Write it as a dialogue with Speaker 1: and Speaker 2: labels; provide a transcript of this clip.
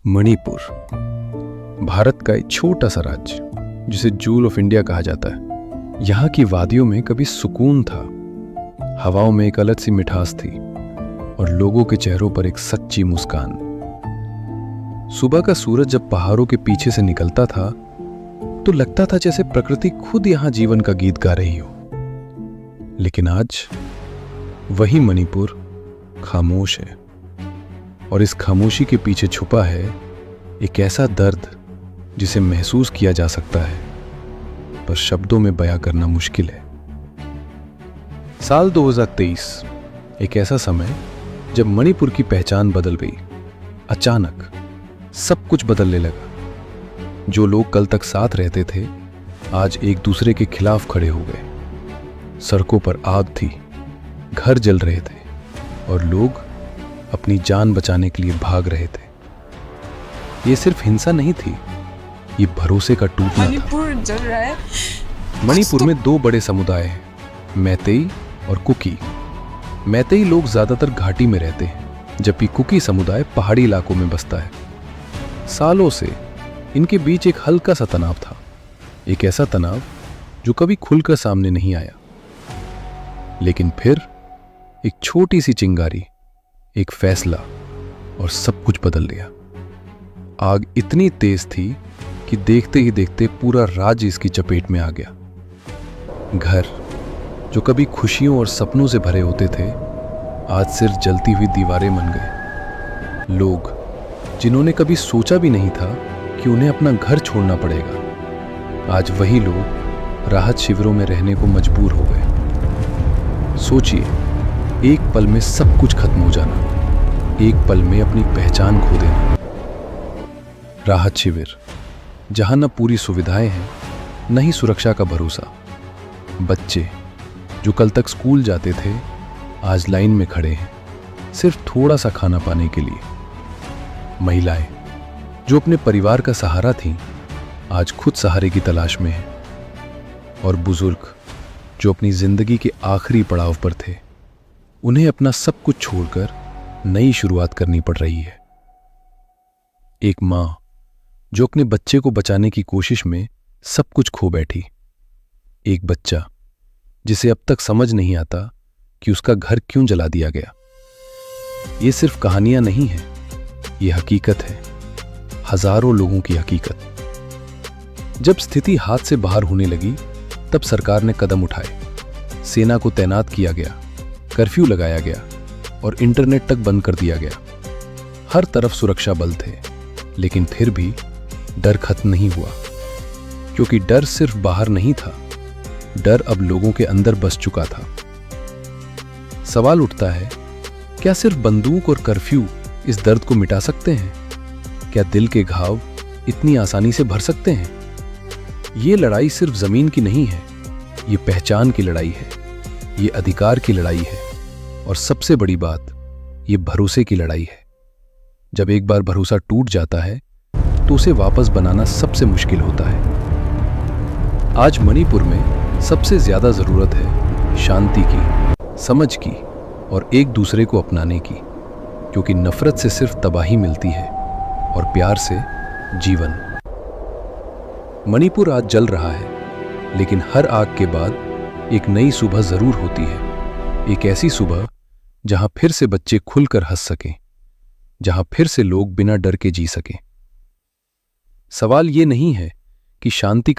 Speaker 1: मणिपुर भारत का एक छोटा सा राज्य जिसे जूल ऑफ इंडिया कहा जाता है। यहाँ की वादियों में कभी सुकून था, हवाओं में एक अलग सी मिठास थी और लोगों के चेहरों पर एक सच्ची मुस्कान। सुबह का सूरज जब पहाड़ों के पीछे से निकलता था तो लगता था जैसे प्रकृति खुद यहाँ जीवन का गीत गा रही हो। लेकिन आज वही मणिपुर खामोश है और इस खामोशी के पीछे छुपा है एक ऐसा दर्द जिसे महसूस किया जा सकता है पर शब्दों में बयां करना मुश्किल है। साल 2023 एक ऐसा समय जब मणिपुर की पहचान बदल गई। अचानक सब कुछ बदलने लगा। जो लोग कल तक साथ रहते थे आज एक दूसरे के खिलाफ खड़े हो गए। सड़कों पर आग थी, घर जल रहे थे और लोग अपनी जान बचाने के लिए भाग रहे थे। ये सिर्फ हिंसा नहीं थी, ये भरोसे का टूटना
Speaker 2: मणिपुर जल रहा है।
Speaker 1: मणिपुर में दो बड़े समुदाय हैं, मैतेई और कुकी। मैतेई लोग ज्यादातर घाटी में रहते हैं जबकि कुकी समुदाय पहाड़ी इलाकों में बसता है। सालों से इनके बीच एक हल्का सा तनाव था, एक ऐसा तनाव जो कभी खुलकर सामने नहीं आया। लेकिन फिर एक छोटी सी चिंगारी, एक फैसला और सब कुछ बदल गया। आग इतनी तेज थी कि देखते ही देखते पूरा राज्य इसकी चपेट में आ गया। घर जो कभी खुशियों और सपनों से भरे होते थे आज सिर्फ जलती हुई दीवारें बन गए। लोग जिन्होंने कभी सोचा भी नहीं था कि उन्हें अपना घर छोड़ना पड़ेगा, आज वही लोग राहत शिविरों में रहने को मजबूर हो गए। सोचिए, एक पल में सब कुछ खत्म हो जाना, एक पल में अपनी पहचान खो देना। राहत शिविर जहां न पूरी सुविधाएं हैं न ही सुरक्षा का भरोसा। बच्चे जो कल तक स्कूल जाते थे आज लाइन में खड़े हैं सिर्फ थोड़ा सा खाना पाने के लिए। महिलाएं जो अपने परिवार का सहारा थीं आज खुद सहारे की तलाश में हैं। और बुजुर्ग जो अपनी जिंदगी के आखिरी पड़ाव पर थे, उन्हें अपना सब कुछ छोड़कर नई शुरुआत करनी पड़ रही है। एक मां जो अपने बच्चे को बचाने की कोशिश में सब कुछ खो बैठी। एक बच्चा जिसे अब तक समझ नहीं आता कि उसका घर क्यों जला दिया गया। ये सिर्फ कहानियां नहीं हैं, ये हकीकत है, हजारों लोगों की हकीकत। जब स्थिति हाथ से बाहर होने लगी तब सरकार ने कदम उठाए। सेना को तैनात किया गया, कर्फ्यू लगाया गया और इंटरनेट तक बंद कर दिया गया। हर तरफ सुरक्षा बल थे, लेकिन फिर भी डर खत्म नहीं हुआ। क्योंकि डर सिर्फ बाहर नहीं था, डर अब लोगों के अंदर बस चुका था। सवाल उठता है, क्या सिर्फ बंदूक और कर्फ्यू इस दर्द को मिटा सकते हैं? क्या दिल के घाव इतनी आसानी से भर सकते हैं? ये लड़ाई सिर्फ जमीन की नहीं है, ये पहचान की लड़ाई है, ये अधिकार की लड़ाई है और सबसे बड़ी बात, ये भरोसे की लड़ाई है। जब एक बार भरोसा टूट जाता है तो उसे वापस बनाना सबसे मुश्किल होता है। आज मणिपुर में सबसे ज्यादा जरूरत है शांति की, समझ की और एक दूसरे को अपनाने की। क्योंकि नफरत से सिर्फ तबाही मिलती है और प्यार से जीवन। मणिपुर आज जल रहा है, लेकिन हर आग के बाद एक नई सुबह जरूर होती है। एक ऐसी सुबह जहां फिर से बच्चे खुलकर हंस सकें, जहां फिर से लोग बिना डर के जी सकें। सवाल ये नहीं है कि शांति